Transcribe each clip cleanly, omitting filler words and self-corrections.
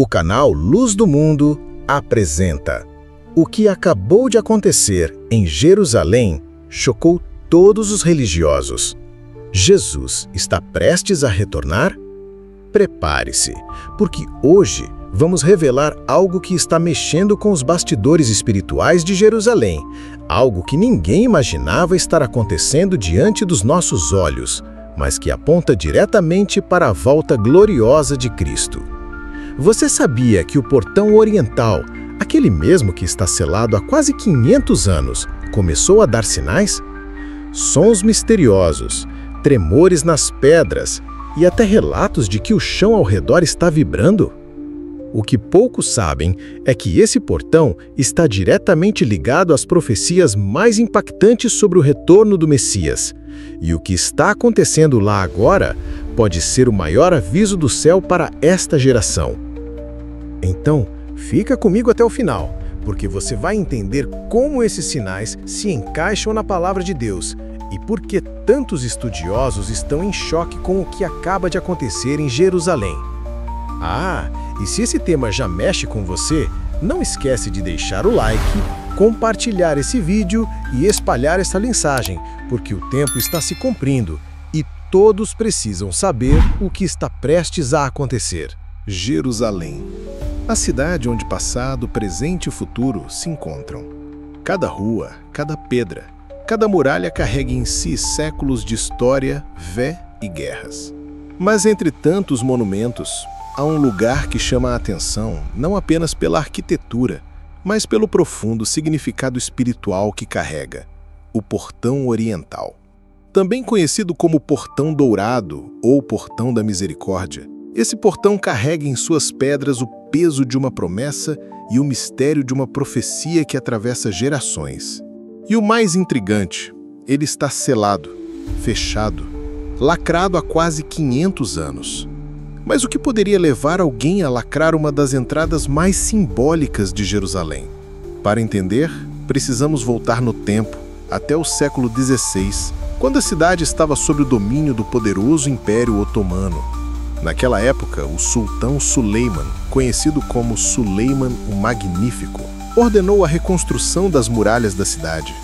O canal Luz do Mundo apresenta: o que acabou de acontecer em Jerusalém chocou todos os religiosos. Jesus está prestes a retornar? Prepare-se, porque hoje vamos revelar algo que está mexendo com os bastidores espirituais de Jerusalém, algo que ninguém imaginava estar acontecendo diante dos nossos olhos, mas que aponta diretamente para a volta gloriosa de Cristo. Você sabia que o portão oriental, aquele mesmo que está selado há quase 500 anos, começou a dar sinais? Sons misteriosos, tremores nas pedras e até relatos de que o chão ao redor está vibrando? O que poucos sabem é que esse portão está diretamente ligado às profecias mais impactantes sobre o retorno do Messias. E o que está acontecendo lá agora pode ser o maior aviso do céu para esta geração. Então, fica comigo até o final, porque você vai entender como esses sinais se encaixam na palavra de Deus e por que tantos estudiosos estão em choque com o que acaba de acontecer em Jerusalém. E se esse tema já mexe com você, não esquece de deixar o like, compartilhar esse vídeo e espalhar essa mensagem, porque o tempo está se cumprindo e todos precisam saber o que está prestes a acontecer. Jerusalém, a cidade onde passado, presente e futuro se encontram. Cada rua, cada pedra, cada muralha carrega em si séculos de história, fé e guerras. Mas entre tantos monumentos, há um lugar que chama a atenção não apenas pela arquitetura, mas pelo profundo significado espiritual que carrega: o Portão Oriental. Também conhecido como Portão Dourado ou Portão da Misericórdia, esse portão carrega em suas pedras o peso de uma promessa e o mistério de uma profecia que atravessa gerações. E o mais intrigante, ele está selado, fechado, lacrado há quase 500 anos. Mas o que poderia levar alguém a lacrar uma das entradas mais simbólicas de Jerusalém? Para entender, precisamos voltar no tempo, até o século XVI, quando a cidade estava sob o domínio do poderoso Império Otomano. Naquela época, o sultão Suleiman, conhecido como Suleiman o Magnífico, ordenou a reconstrução das muralhas da cidade.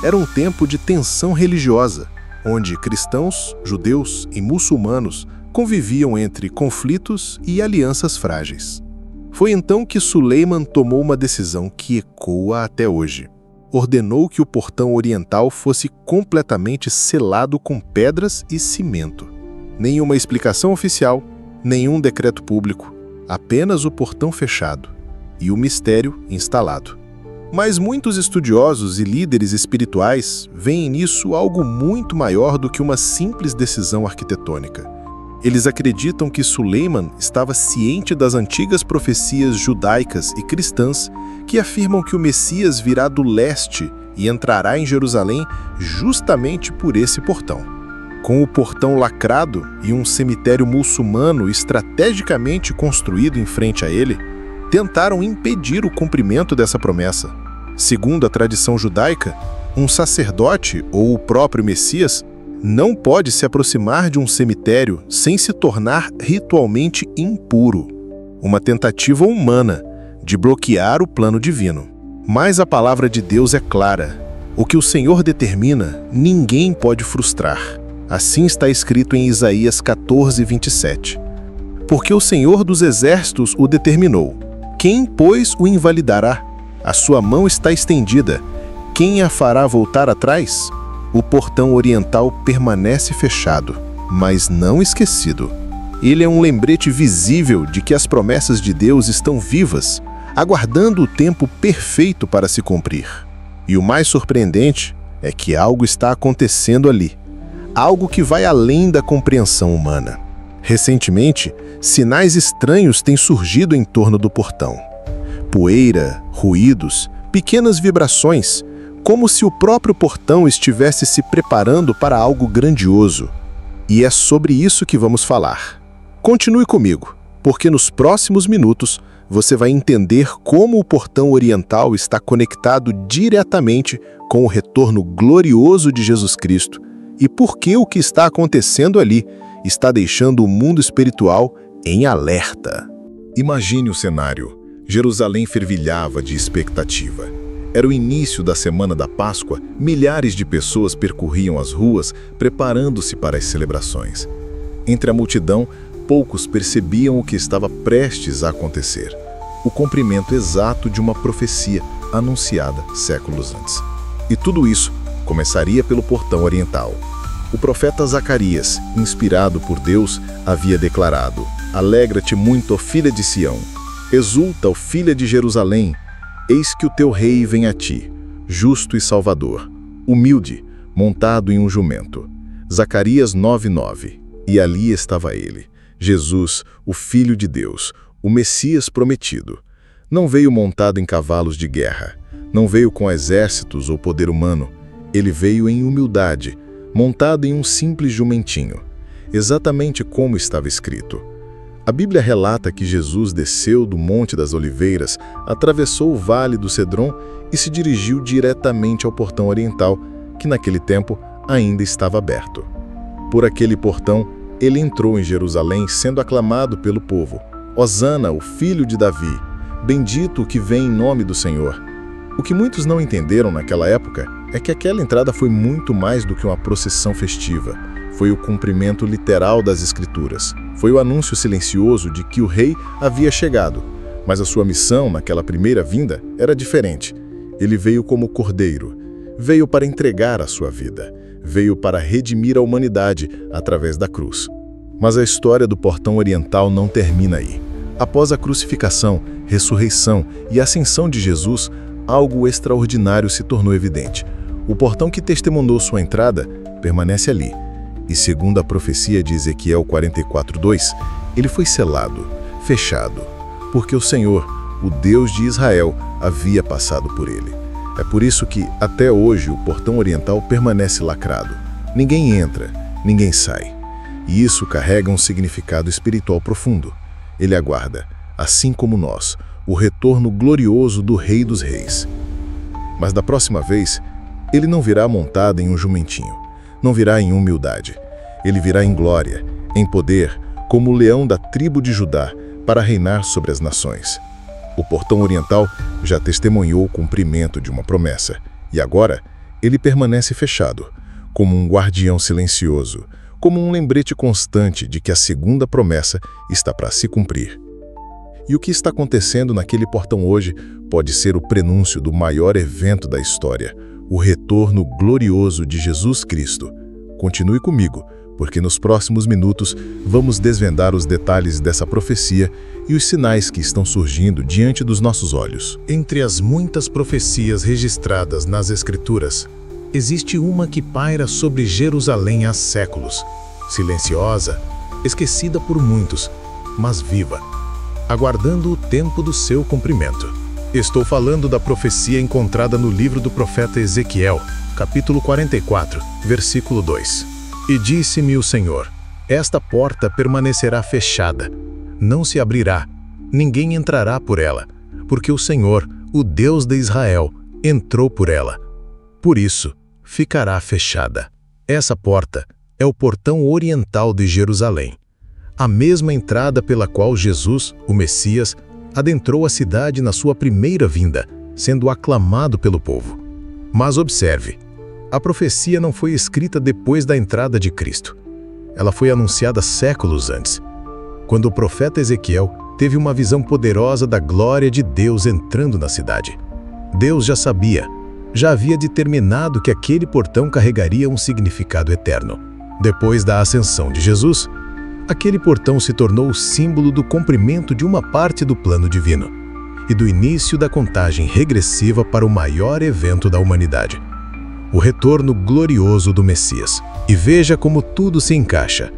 Era um tempo de tensão religiosa, onde cristãos, judeus e muçulmanos conviviam entre conflitos e alianças frágeis. Foi então que Suleiman tomou uma decisão que ecoa até hoje. Ordenou que o portão oriental fosse completamente selado com pedras e cimento. Nenhuma explicação oficial, nenhum decreto público, apenas o portão fechado e o mistério instalado. Mas muitos estudiosos e líderes espirituais veem nisso algo muito maior do que uma simples decisão arquitetônica. Eles acreditam que Suleiman estava ciente das antigas profecias judaicas e cristãs que afirmam que o Messias virá do leste e entrará em Jerusalém justamente por esse portão. Com o portão lacrado e um cemitério muçulmano estrategicamente construído em frente a ele, tentaram impedir o cumprimento dessa promessa. Segundo a tradição judaica, um sacerdote ou o próprio Messias não pode se aproximar de um cemitério sem se tornar ritualmente impuro. Uma tentativa humana de bloquear o plano divino. Mas a palavra de Deus é clara. O que o Senhor determina, ninguém pode frustrar. Assim está escrito em Isaías 14:27. Porque o Senhor dos Exércitos o determinou. Quem, pois, o invalidará? A sua mão está estendida. Quem a fará voltar atrás? O portão oriental permanece fechado, mas não esquecido. Ele é um lembrete visível de que as promessas de Deus estão vivas, aguardando o tempo perfeito para se cumprir. E o mais surpreendente é que algo está acontecendo ali. Algo que vai além da compreensão humana. Recentemente, sinais estranhos têm surgido em torno do portão. Poeira, ruídos, pequenas vibrações, como se o próprio portão estivesse se preparando para algo grandioso. E é sobre isso que vamos falar. Continue comigo, porque nos próximos minutos você vai entender como o portão oriental está conectado diretamente com o retorno glorioso de Jesus Cristo e por que o que está acontecendo ali está deixando o mundo espiritual em alerta. Imagine o cenário. Jerusalém fervilhava de expectativa. Era o início da semana da Páscoa, milhares de pessoas percorriam as ruas, preparando-se para as celebrações. Entre a multidão, poucos percebiam o que estava prestes a acontecer. O cumprimento exato de uma profecia anunciada séculos antes. E tudo isso começaria pelo portão oriental. O profeta Zacarias, inspirado por Deus, havia declarado: "Alegra-te muito, ó filha de Sião. Exulta, ó filha de Jerusalém. Eis que o teu rei vem a ti, justo e salvador, humilde, montado em um jumento." Zacarias 9:9. E ali estava ele, Jesus, o Filho de Deus, o Messias prometido. Não veio montado em cavalos de guerra, não veio com exércitos ou poder humano. Ele veio em humildade, montado em um simples jumentinho, exatamente como estava escrito. A Bíblia relata que Jesus desceu do Monte das Oliveiras, atravessou o Vale do Cedron e se dirigiu diretamente ao portão oriental, que naquele tempo ainda estava aberto. Por aquele portão, ele entrou em Jerusalém sendo aclamado pelo povo: "Hosana, o filho de Davi, bendito o que vem em nome do Senhor." O que muitos não entenderam naquela época é que aquela entrada foi muito mais do que uma procissão festiva. Foi o cumprimento literal das Escrituras. Foi o anúncio silencioso de que o rei havia chegado. Mas a sua missão naquela primeira vinda era diferente. Ele veio como cordeiro. Veio para entregar a sua vida. Veio para redimir a humanidade através da cruz. Mas a história do portão oriental não termina aí. Após a crucificação, ressurreição e ascensão de Jesus, algo extraordinário se tornou evidente. O portão que testemunhou sua entrada permanece ali. E segundo a profecia de Ezequiel 44:2, ele foi selado, fechado, porque o Senhor, o Deus de Israel, havia passado por ele. É por isso que, até hoje, o portão oriental permanece lacrado. Ninguém entra, ninguém sai. E isso carrega um significado espiritual profundo. Ele aguarda, assim como nós, o retorno glorioso do Rei dos Reis. Mas da próxima vez, ele não virá montado em um jumentinho. Não virá em humildade. Ele virá em glória, em poder, como o leão da tribo de Judá, para reinar sobre as nações. O portão oriental já testemunhou o cumprimento de uma promessa, e agora ele permanece fechado, como um guardião silencioso, como um lembrete constante de que a segunda promessa está para se cumprir. E o que está acontecendo naquele portão hoje pode ser o prenúncio do maior evento da história, o retorno glorioso de Jesus Cristo. Continue comigo, porque nos próximos minutos vamos desvendar os detalhes dessa profecia e os sinais que estão surgindo diante dos nossos olhos. Entre as muitas profecias registradas nas Escrituras, existe uma que paira sobre Jerusalém há séculos, silenciosa, esquecida por muitos, mas viva, aguardando o tempo do seu cumprimento. Estou falando da profecia encontrada no livro do profeta Ezequiel, capítulo 44, versículo 2. E disse-me o Senhor: esta porta permanecerá fechada, não se abrirá, ninguém entrará por ela, porque o Senhor, o Deus de Israel, entrou por ela. Por isso, ficará fechada. Essa porta é o portão oriental de Jerusalém, a mesma entrada pela qual Jesus, o Messias, adentrou a cidade na sua primeira vinda, sendo aclamado pelo povo. Mas observe, a profecia não foi escrita depois da entrada de Cristo. Ela foi anunciada séculos antes, quando o profeta Ezequiel teve uma visão poderosa da glória de Deus entrando na cidade. Deus já sabia, já havia determinado que aquele portão carregaria um significado eterno. Depois da ascensão de Jesus, aquele portão se tornou o símbolo do cumprimento de uma parte do plano divino e do início da contagem regressiva para o maior evento da humanidade, o retorno glorioso do Messias. E veja como tudo se encaixa.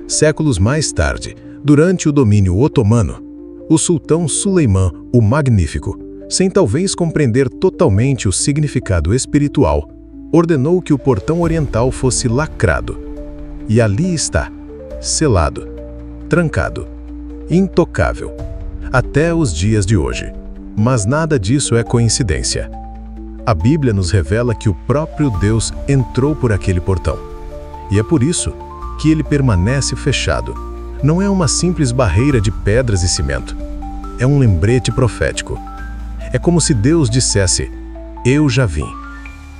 Séculos mais tarde, durante o domínio otomano, o sultão Suleimã o Magnífico, sem talvez compreender totalmente o significado espiritual, ordenou que o portão oriental fosse lacrado. E ali está, selado, trancado, intocável, até os dias de hoje. Mas nada disso é coincidência. A Bíblia nos revela que o próprio Deus entrou por aquele portão. E é por isso que ele permanece fechado. Não é uma simples barreira de pedras e cimento. é um lembrete profético. É como se Deus dissesse: eu já vim,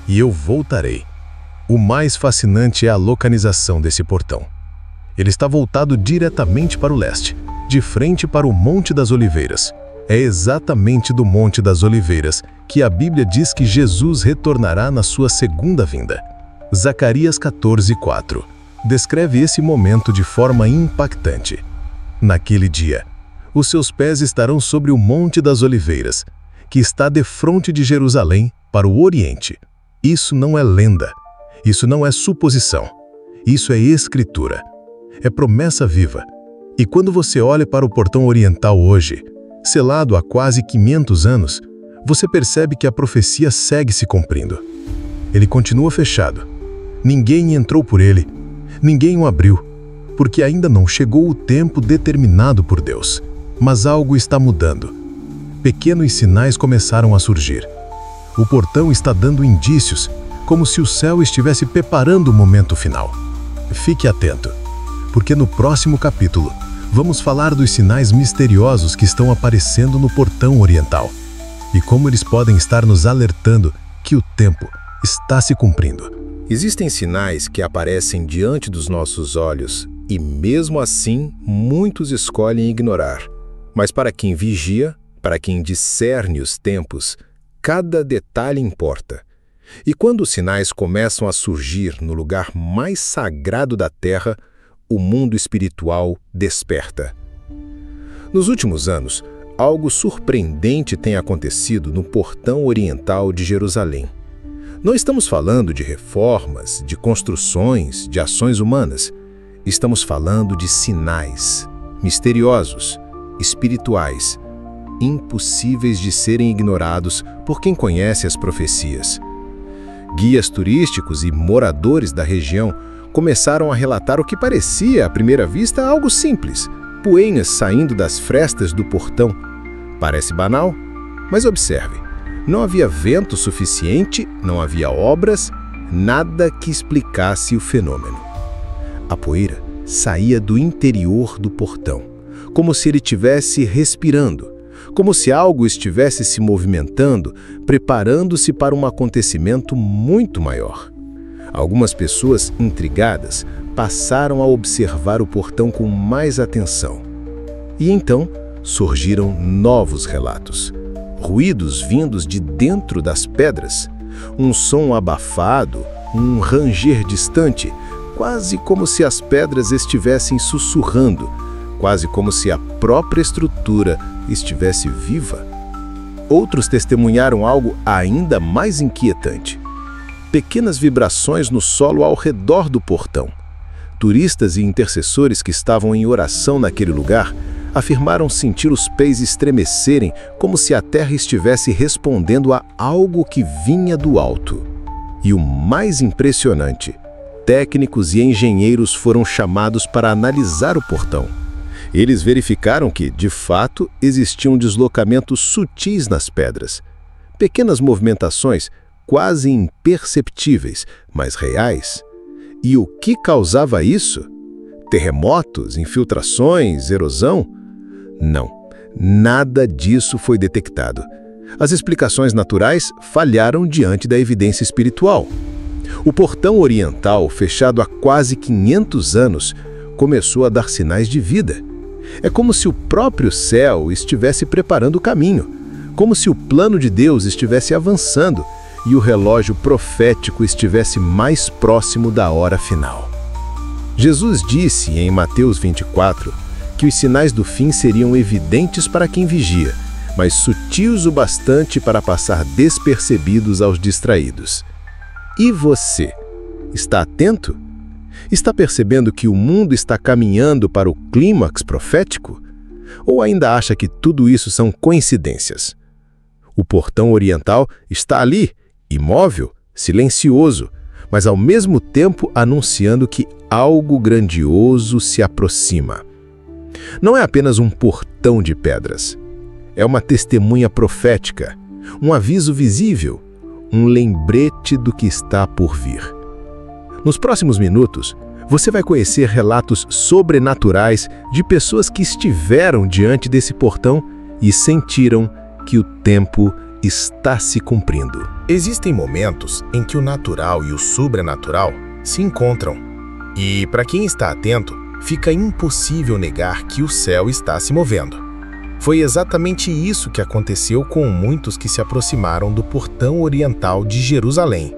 e eu voltarei. O mais fascinante é a localização desse portão. Ele está voltado diretamente para o leste, de frente para o Monte das Oliveiras. É exatamente do Monte das Oliveiras que a Bíblia diz que Jesus retornará na sua segunda vinda. Zacarias 14:4 descreve esse momento de forma impactante. Naquele dia, os seus pés estarão sobre o Monte das Oliveiras, que está defronte de Jerusalém para o Oriente. Isso não é lenda, isso não é suposição, isso é escritura, é promessa viva. E quando você olha para o portão oriental hoje, selado há quase 500 anos, você percebe que a profecia segue se cumprindo. Ele continua fechado. Ninguém entrou por ele, ninguém o abriu, porque ainda não chegou o tempo determinado por Deus. Mas algo está mudando. Pequenos sinais começaram a surgir. O portão está dando indícios, como se o céu estivesse preparando o momento final. Fique atento, porque no próximo capítulo vamos falar dos sinais misteriosos que estão aparecendo no portão oriental e como eles podem estar nos alertando que o tempo está se cumprindo. Existem sinais que aparecem diante dos nossos olhos e, mesmo assim, muitos escolhem ignorar. Mas para quem vigia, para quem discerne os tempos, cada detalhe importa. E quando os sinais começam a surgir no lugar mais sagrado da Terra, o mundo espiritual desperta. Nos últimos anos, algo surpreendente tem acontecido no portão oriental de Jerusalém. Não estamos falando de reformas, de construções, de ações humanas. Estamos falando de sinais misteriosos, espirituais, impossíveis de serem ignorados por quem conhece as profecias. Guias turísticos e moradores da região começaram a relatar o que parecia, à primeira vista, algo simples: poeiras saindo das frestas do portão. Parece banal, mas observe. Não havia vento suficiente, não havia obras, nada que explicasse o fenômeno. A poeira saía do interior do portão, como se ele estivesse respirando, como se algo estivesse se movimentando, preparando-se para um acontecimento muito maior. Algumas pessoas intrigadas passaram a observar o portão com mais atenção. E então surgiram novos relatos. Ruídos vindos de dentro das pedras, um som abafado, um ranger distante, quase como se as pedras estivessem sussurrando, quase como se a própria estrutura estivesse viva. Outros testemunharam algo ainda mais inquietante: pequenas vibrações no solo ao redor do portão. Turistas e intercessores que estavam em oração naquele lugar afirmaram sentir os pés estremecerem, como se a terra estivesse respondendo a algo que vinha do alto. E o mais impressionante: técnicos e engenheiros foram chamados para analisar o portão. Eles verificaram que, de fato, existiam deslocamentos sutis nas pedras. Pequenas movimentações, quase imperceptíveis, mas reais. E o que causava isso? Terremotos, infiltrações, erosão? Não, nada disso foi detectado. As explicações naturais falharam diante da evidência espiritual. O portão oriental, fechado há quase 500 anos, começou a dar sinais de vida. É como se o próprio céu estivesse preparando o caminho, como se o plano de Deus estivesse avançando e o relógio profético estivesse mais próximo da hora final. Jesus disse em Mateus 24 que os sinais do fim seriam evidentes para quem vigia, mas sutis o bastante para passar despercebidos aos distraídos. E você? Está atento? Está percebendo que o mundo está caminhando para o clímax profético? Ou ainda acha que tudo isso são coincidências? O portão oriental está ali, imóvel, silencioso, mas ao mesmo tempo anunciando que algo grandioso se aproxima. Não é apenas um portão de pedras. É uma testemunha profética, um aviso visível, um lembrete do que está por vir. Nos próximos minutos, você vai conhecer relatos sobrenaturais de pessoas que estiveram diante desse portão e sentiram que o tempo está se cumprindo. Existem momentos em que o natural e o sobrenatural se encontram. E, para quem está atento, fica impossível negar que o céu está se movendo. Foi exatamente isso que aconteceu com muitos que se aproximaram do portão oriental de Jerusalém.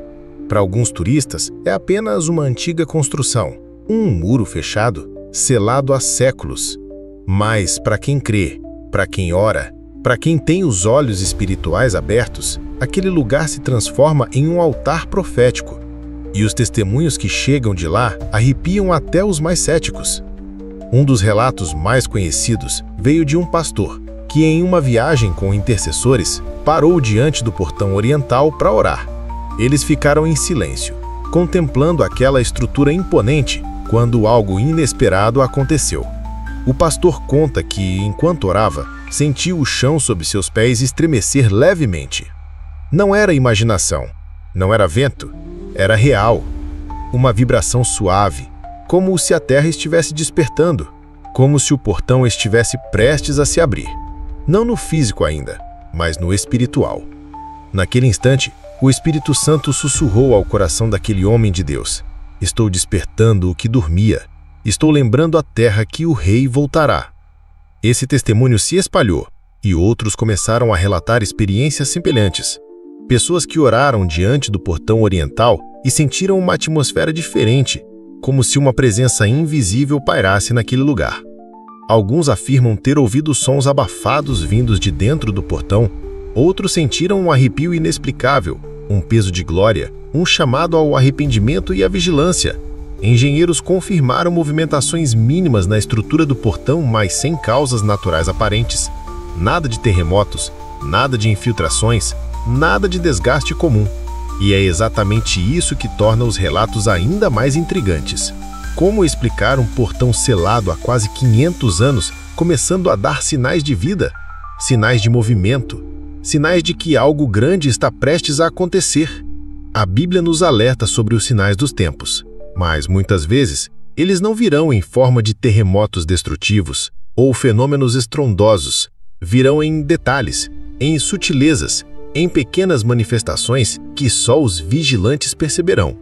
Para alguns turistas, é apenas uma antiga construção, um muro fechado, selado há séculos. Mas para quem crê, para quem ora, para quem tem os olhos espirituais abertos, aquele lugar se transforma em um altar profético. E os testemunhos que chegam de lá arrepiam até os mais céticos. Um dos relatos mais conhecidos veio de um pastor que, em uma viagem com intercessores, parou diante do portão oriental para orar. Eles ficaram em silêncio, contemplando aquela estrutura imponente quando algo inesperado aconteceu. O pastor conta que, enquanto orava, sentiu o chão sob seus pés estremecer levemente. Não era imaginação, não era vento, era real. Uma vibração suave, como se a terra estivesse despertando, como se o portão estivesse prestes a se abrir. Não no físico ainda, mas no espiritual. Naquele instante, o Espírito Santo sussurrou ao coração daquele homem de Deus: "Estou despertando o que dormia. Estou lembrando à terra que o rei voltará." Esse testemunho se espalhou e outros começaram a relatar experiências semelhantes. Pessoas que oraram diante do portão oriental e sentiram uma atmosfera diferente, como se uma presença invisível pairasse naquele lugar. Alguns afirmam ter ouvido sons abafados vindos de dentro do portão, outros sentiram um arrepio inexplicável, um peso de glória, um chamado ao arrependimento e à vigilância. Engenheiros confirmaram movimentações mínimas na estrutura do portão, mas sem causas naturais aparentes. Nada de terremotos, nada de infiltrações, nada de desgaste comum. E é exatamente isso que torna os relatos ainda mais intrigantes. Como explicar um portão selado há quase 500 anos começando a dar sinais de vida, sinais de movimento, sinais de que algo grande está prestes a acontecer? A Bíblia nos alerta sobre os sinais dos tempos, mas muitas vezes eles não virão em forma de terremotos destrutivos ou fenômenos estrondosos. Virão em detalhes, em sutilezas, em pequenas manifestações que só os vigilantes perceberão.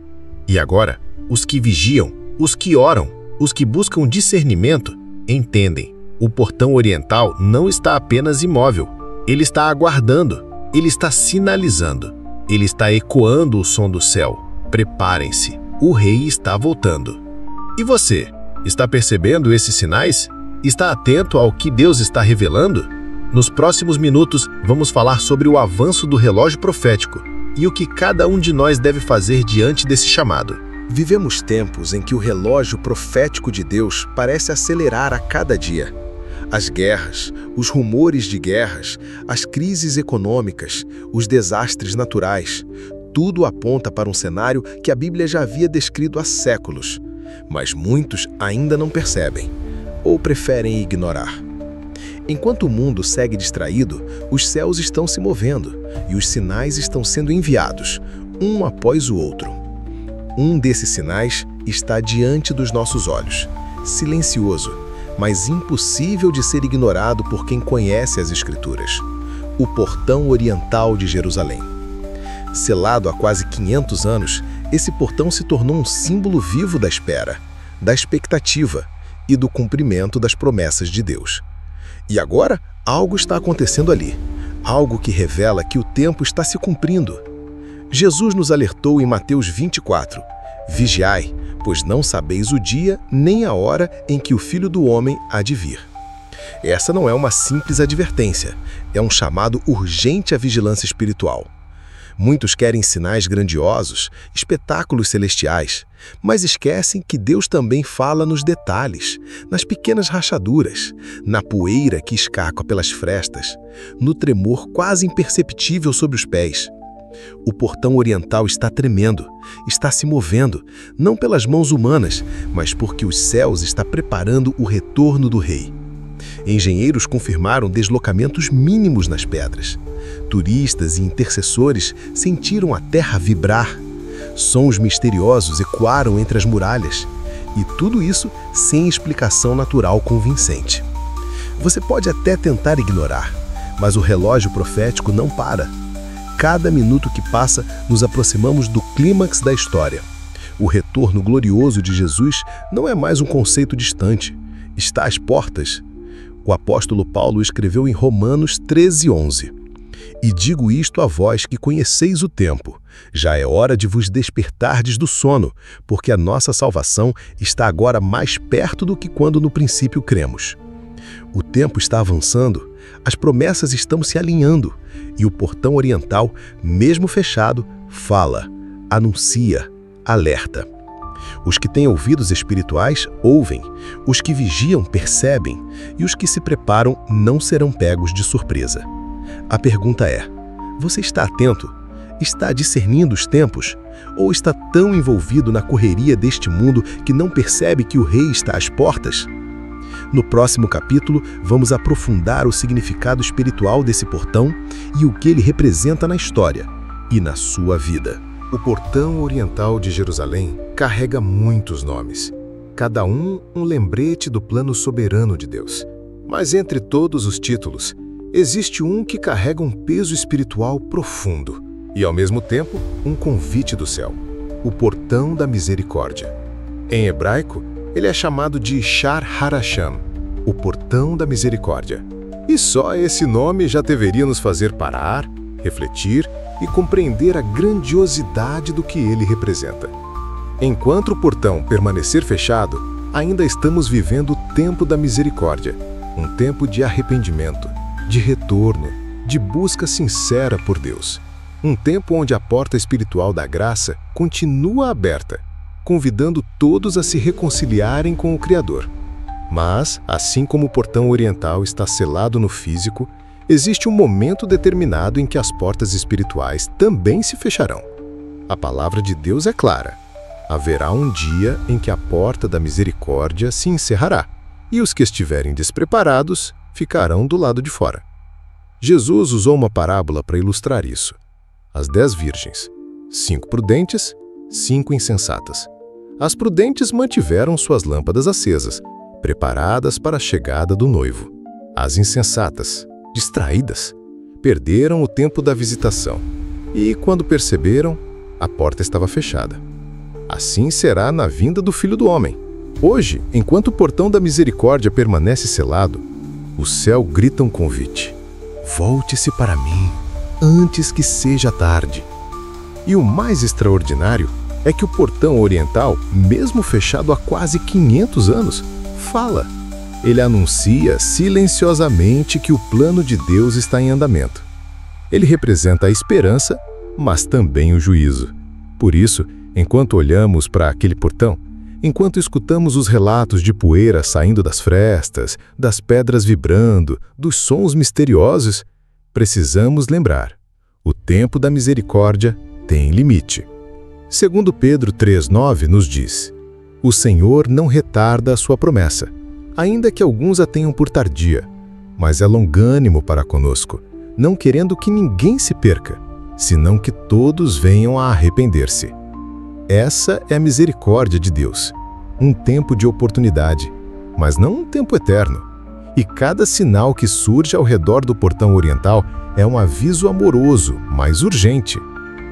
E agora, os que vigiam, os que oram, os que buscam discernimento, entendem. O portão oriental não está apenas imóvel, ele está aguardando, ele está sinalizando, ele está ecoando o som do céu. Preparem-se, o rei está voltando. E você, está percebendo esses sinais? Está atento ao que Deus está revelando? Nos próximos minutos, vamos falar sobre o avanço do relógio profético e o que cada um de nós deve fazer diante desse chamado. Vivemos tempos em que o relógio profético de Deus parece acelerar a cada dia. As guerras, os rumores de guerras, as crises econômicas, os desastres naturais, tudo aponta para um cenário que a Bíblia já havia descrito há séculos, mas muitos ainda não percebem ou preferem ignorar. Enquanto o mundo segue distraído, os céus estão se movendo e os sinais estão sendo enviados, um após o outro. Um desses sinais está diante dos nossos olhos, silencioso, mas impossível de ser ignorado por quem conhece as Escrituras: o portão oriental de Jerusalém. Selado há quase 500 anos, esse portão se tornou um símbolo vivo da espera, da expectativa e do cumprimento das promessas de Deus. E agora, algo está acontecendo ali, algo que revela que o tempo está se cumprindo. Jesus nos alertou em Mateus 24, "Vigiai, pois não sabeis o dia nem a hora em que o Filho do Homem há de vir." Essa não é uma simples advertência, é um chamado urgente à vigilância espiritual. Muitos querem sinais grandiosos, espetáculos celestiais, mas esquecem que Deus também fala nos detalhes, nas pequenas rachaduras, na poeira que escapa pelas frestas, no tremor quase imperceptível sob os pés. O portão oriental está tremendo, está se movendo, não pelas mãos humanas, mas porque os céus estão preparando o retorno do rei. Engenheiros confirmaram deslocamentos mínimos nas pedras. Turistas e intercessores sentiram a terra vibrar. Sons misteriosos ecoaram entre as muralhas. E tudo isso sem explicação natural convincente. Você pode até tentar ignorar, Mas o relógio profético não para. Cada minuto que passa, nos aproximamos do clímax da história. O retorno glorioso de Jesus não é mais um conceito distante. Está às portas. O apóstolo Paulo escreveu em Romanos 13:11. E digo isto a vós que conheceis o tempo. Já é hora de vos despertardes do sono, porque a nossa salvação está agora mais perto do que quando no princípio cremos. O tempo está avançando, as promessas estão se alinhando, e o portão oriental, mesmo fechado, fala, anuncia, alerta. Os que têm ouvidos espirituais ouvem, os que vigiam percebem, e os que se preparam não serão pegos de surpresa. A pergunta é: você está atento? Está discernindo os tempos? Ou está tão envolvido na correria deste mundo que não percebe que o rei está às portas? No próximo capítulo, vamos aprofundar o significado espiritual desse portão e o que ele representa na história e na sua vida. O portão oriental de Jerusalém carrega muitos nomes, cada um lembrete do plano soberano de Deus. Mas entre todos os títulos, existe um que carrega um peso espiritual profundo e, ao mesmo tempo, um convite do céu, o Portão da Misericórdia. Em hebraico, ele é chamado de Shar HaRasham, o Portão da Misericórdia. E só esse nome já deveria nos fazer parar, refletir e compreender a grandiosidade do que ele representa. Enquanto o portão permanecer fechado, ainda estamos vivendo o tempo da misericórdia, um tempo de arrependimento, de retorno, de busca sincera por Deus. Um tempo onde a porta espiritual da graça continua aberta, convidando todos a se reconciliarem com o Criador. Mas, assim como o portão oriental está selado no físico, existe um momento determinado em que as portas espirituais também se fecharão. A palavra de Deus é clara. Haverá um dia em que a porta da misericórdia se encerrará, e os que estiverem despreparados ficarão do lado de fora. Jesus usou uma parábola para ilustrar isso. As 10 virgens, 5 prudentes, 5 insensatas. As prudentes mantiveram suas lâmpadas acesas, preparadas para a chegada do noivo. As insensatas, distraídas, perderam o tempo da visitação e, quando perceberam, a porta estava fechada. Assim será na vinda do Filho do Homem. Hoje, enquanto o portão da misericórdia permanece selado, o céu grita um convite. Volte-se para mim, antes que seja tarde. E o mais extraordinário é que o portão oriental, mesmo fechado há quase 500 anos, fala. Ele anuncia silenciosamente que o plano de Deus está em andamento. Ele representa a esperança, mas também o juízo. Por isso, enquanto olhamos para aquele portão, enquanto escutamos os relatos de poeira saindo das frestas, das pedras vibrando, dos sons misteriosos, precisamos lembrar: o tempo da misericórdia tem limite. Segundo Pedro 3:9 nos diz: o Senhor não retarda a sua promessa, ainda que alguns a tenham por tardia, mas é longânimo para conosco, não querendo que ninguém se perca, senão que todos venham a arrepender-se. Essa é a misericórdia de Deus, um tempo de oportunidade, mas não um tempo eterno. E cada sinal que surge ao redor do portão oriental é um aviso amoroso, mas urgente.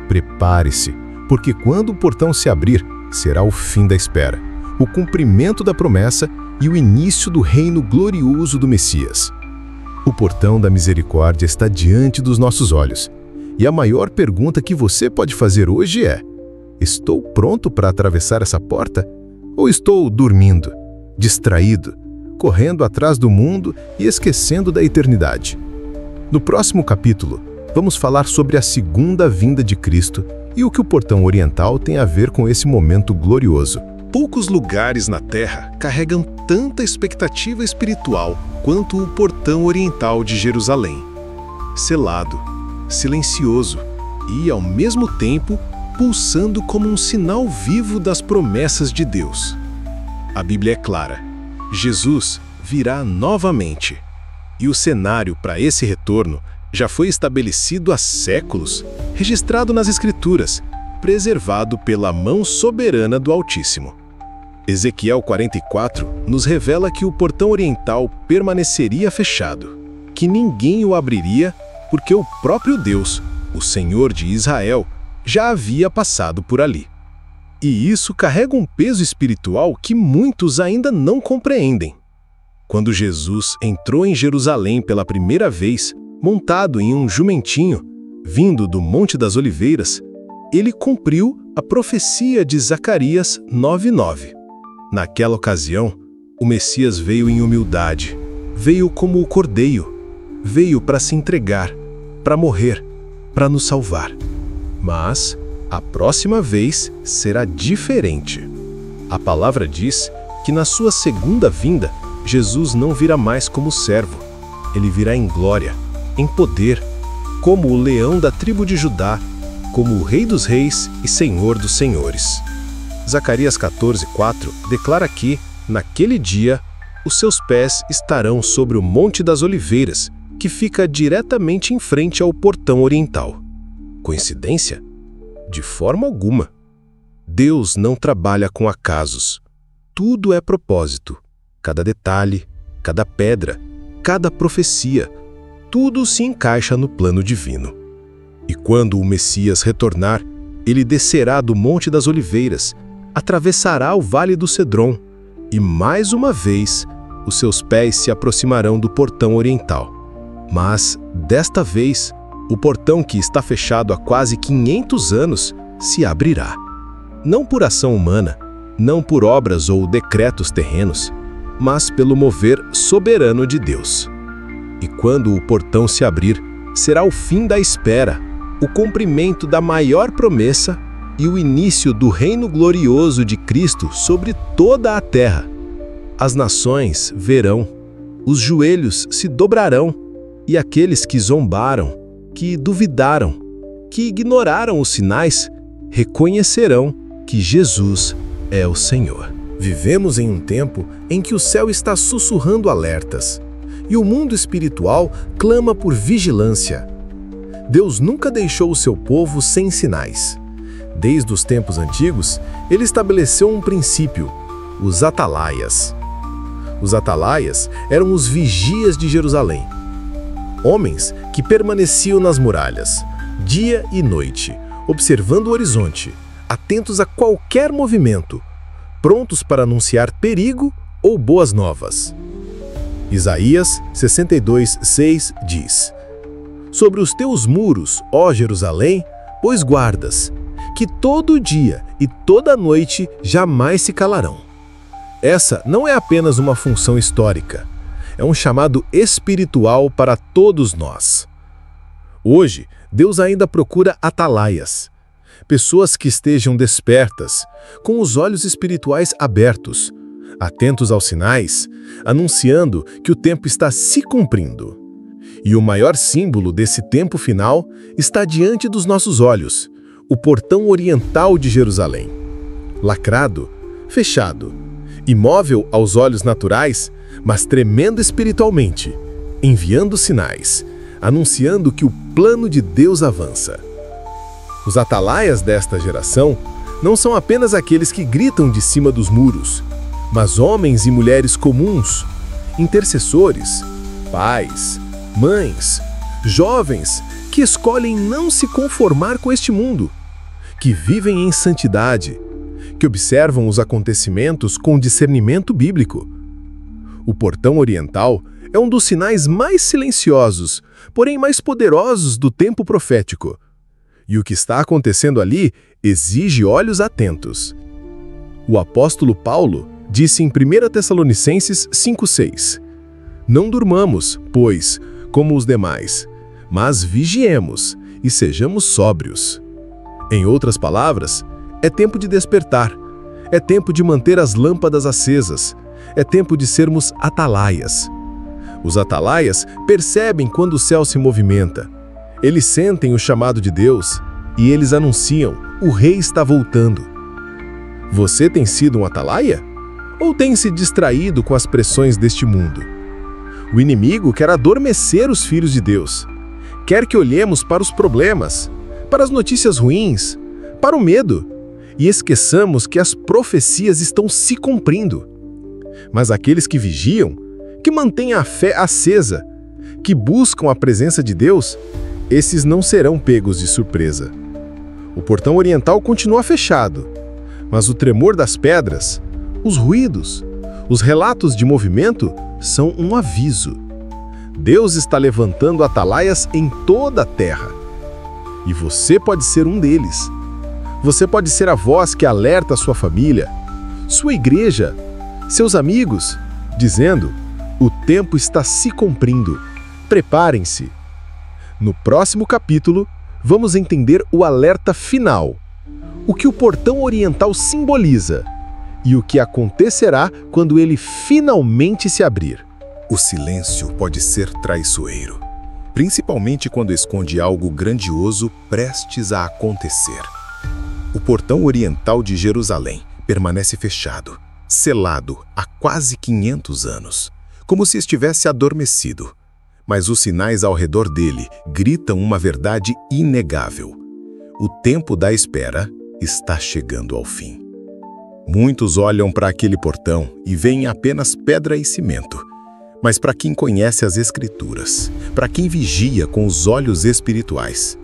Prepare-se, porque quando o portão se abrir, será o fim da espera, o cumprimento da promessa e o início do reino glorioso do Messias. O portão da misericórdia está diante dos nossos olhos. E a maior pergunta que você pode fazer hoje é: estou pronto para atravessar essa porta? Ou estou dormindo, distraído, correndo atrás do mundo e esquecendo da eternidade? No próximo capítulo, vamos falar sobre a segunda vinda de Cristo e o que o portão oriental tem a ver com esse momento glorioso. Poucos lugares na Terra carregam tanta expectativa espiritual quanto o portão oriental de Jerusalém. Selado, silencioso e, ao mesmo tempo, pulsando como um sinal vivo das promessas de Deus. A Bíblia é clara: Jesus virá novamente. E o cenário para esse retorno já foi estabelecido há séculos, registrado nas Escrituras, preservado pela mão soberana do Altíssimo. Ezequiel 44 nos revela que o portão oriental permaneceria fechado, que ninguém o abriria, porque o próprio Deus, o Senhor de Israel, já havia passado por ali. E isso carrega um peso espiritual que muitos ainda não compreendem. Quando Jesus entrou em Jerusalém pela primeira vez, montado em um jumentinho, vindo do Monte das Oliveiras, ele cumpriu a profecia de Zacarias 9:9. Naquela ocasião, o Messias veio em humildade, veio como o Cordeiro, veio para se entregar, para morrer, para nos salvar. Mas a próxima vez será diferente. A palavra diz que na sua segunda vinda, Jesus não virá mais como servo. Ele virá em glória, em poder, como o leão da tribo de Judá, como o Rei dos Reis e Senhor dos Senhores. Zacarias 14:4 declara que, naquele dia, os seus pés estarão sobre o Monte das Oliveiras, que fica diretamente em frente ao portão oriental. Coincidência? De forma alguma. Deus não trabalha com acasos. Tudo é propósito. Cada detalhe, cada pedra, cada profecia, tudo se encaixa no plano divino. E quando o Messias retornar, ele descerá do Monte das Oliveiras, atravessará o Vale do Cedron, e mais uma vez os seus pés se aproximarão do portão oriental. Mas, desta vez, o portão que está fechado há quase 500 anos se abrirá. Não por ação humana, não por obras ou decretos terrenos, mas pelo mover soberano de Deus. E quando o portão se abrir, será o fim da espera, o cumprimento da maior promessa e o início do reino glorioso de Cristo sobre toda a terra. As nações verão, os joelhos se dobrarão, e aqueles que zombaram, que duvidaram, que ignoraram os sinais, reconhecerão que Jesus é o Senhor. Vivemos em um tempo em que o céu está sussurrando alertas e o mundo espiritual clama por vigilância. Deus nunca deixou o seu povo sem sinais. Desde os tempos antigos, ele estabeleceu um princípio: os atalaias. Os atalaias eram os vigias de Jerusalém. Homens que permaneciam nas muralhas, dia e noite, observando o horizonte, atentos a qualquer movimento, prontos para anunciar perigo ou boas novas. Isaías 62:6 diz: Sobre os teus muros, ó Jerusalém, pôs guardas, que todo dia e toda noite jamais se calarão. Essa não é apenas uma função histórica, é um chamado espiritual para todos nós. Hoje, Deus ainda procura atalaias, pessoas que estejam despertas, com os olhos espirituais abertos, atentos aos sinais, anunciando que o tempo está se cumprindo. E o maior símbolo desse tempo final está diante dos nossos olhos, o portão oriental de Jerusalém. Lacrado, fechado, imóvel aos olhos naturais, mas tremendo espiritualmente, enviando sinais, anunciando que o plano de Deus avança. Os atalaias desta geração não são apenas aqueles que gritam de cima dos muros, mas homens e mulheres comuns, intercessores, pais, mães, jovens que escolhem não se conformar com este mundo, que vivem em santidade, que observam os acontecimentos com discernimento bíblico. O portão oriental é um dos sinais mais silenciosos, porém mais poderosos do tempo profético. E o que está acontecendo ali exige olhos atentos. O apóstolo Paulo disse em 1 Tessalonicenses 5:6: Não durmamos, pois, como os demais, mas vigiemos e sejamos sóbrios. Em outras palavras, é tempo de despertar, é tempo de manter as lâmpadas acesas, é tempo de sermos atalaias. Os atalaias percebem quando o céu se movimenta. Eles sentem o chamado de Deus e eles anunciam: o rei está voltando. Você tem sido um atalaia? Ou tem se distraído com as pressões deste mundo? O inimigo quer adormecer os filhos de Deus. Quer que olhemos para os problemas, para as notícias ruins, para o medo, e esqueçamos que as profecias estão se cumprindo. Mas aqueles que vigiam, que mantêm a fé acesa, que buscam a presença de Deus, esses não serão pegos de surpresa. O portão oriental continua fechado, mas o tremor das pedras, os ruídos, os relatos de movimento são um aviso. Deus está levantando atalaias em toda a terra. E você pode ser um deles. Você pode ser a voz que alerta sua família, sua igreja, seus amigos, dizendo: o tempo está se cumprindo. Preparem-se. No próximo capítulo, vamos entender o alerta final, o que o portão oriental simboliza e o que acontecerá quando ele finalmente se abrir. O silêncio pode ser traiçoeiro, principalmente quando esconde algo grandioso prestes a acontecer. O portão oriental de Jerusalém permanece fechado, selado há quase 500 anos, como se estivesse adormecido. Mas os sinais ao redor dele gritam uma verdade inegável. O tempo da espera está chegando ao fim. Muitos olham para aquele portão e veem apenas pedra e cimento. Mas para quem conhece as Escrituras, para quem vigia com os olhos espirituais,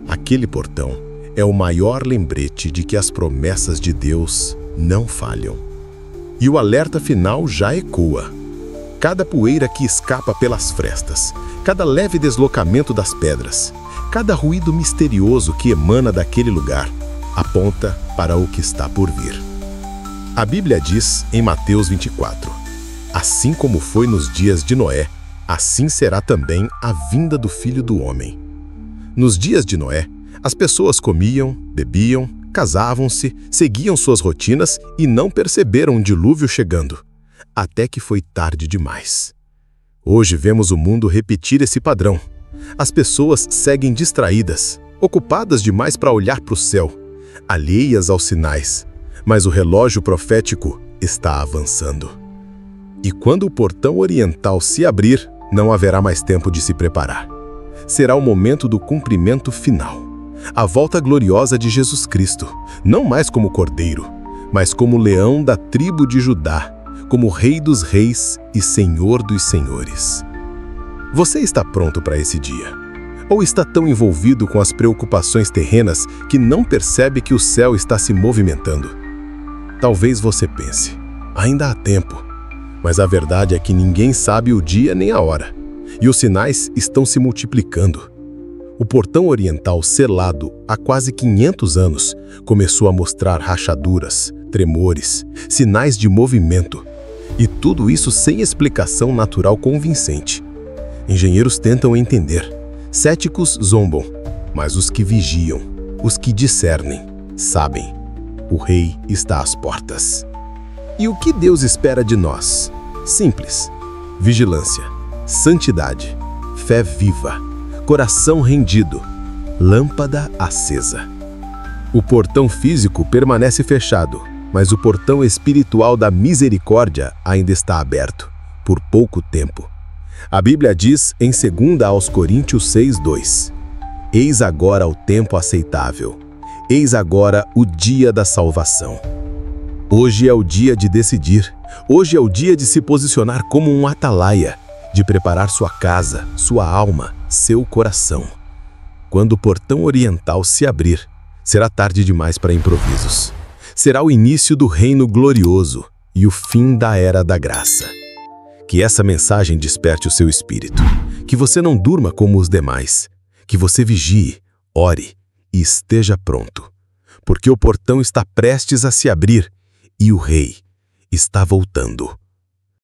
aquele portão é o maior lembrete de que as promessas de Deus não falham. E o alerta final já ecoa. Cada poeira que escapa pelas frestas, cada leve deslocamento das pedras, cada ruído misterioso que emana daquele lugar, aponta para o que está por vir. A Bíblia diz em Mateus 24, assim como foi nos dias de Noé, assim será também a vinda do Filho do Homem. Nos dias de Noé, as pessoas comiam, bebiam, casavam-se, seguiam suas rotinas e não perceberam um dilúvio chegando. Até que foi tarde demais. Hoje vemos o mundo repetir esse padrão. As pessoas seguem distraídas, ocupadas demais para olhar para o céu, alheias aos sinais, mas o relógio profético está avançando. E quando o portão oriental se abrir, não haverá mais tempo de se preparar. Será o momento do cumprimento final, a volta gloriosa de Jesus Cristo, não mais como Cordeiro, mas como leão da tribo de Judá, como Rei dos Reis e Senhor dos Senhores. Você está pronto para esse dia? Ou está tão envolvido com as preocupações terrenas que não percebe que o céu está se movimentando? Talvez você pense, ainda há tempo, mas a verdade é que ninguém sabe o dia nem a hora, e os sinais estão se multiplicando. O portão oriental selado há quase 500 anos começou a mostrar rachaduras, tremores, sinais de movimento, e tudo isso sem explicação natural convincente. Engenheiros tentam entender, céticos zombam, mas os que vigiam, os que discernem, sabem. O rei está às portas. E o que Deus espera de nós? Simples: vigilância, santidade, fé viva, coração rendido, lâmpada acesa. O portão físico permanece fechado, mas o portão espiritual da misericórdia ainda está aberto, por pouco tempo. A Bíblia diz em 2 Coríntios 6:2: Eis agora o tempo aceitável, eis agora o dia da salvação. Hoje é o dia de decidir, hoje é o dia de se posicionar como um atalaia, de preparar sua casa, sua alma, seu coração. Quando o portão oriental se abrir, será tarde demais para improvisos. Será o início do reino glorioso e o fim da era da graça. Que essa mensagem desperte o seu espírito, que você não durma como os demais, que você vigie, ore e esteja pronto, porque o portão está prestes a se abrir e o rei está voltando.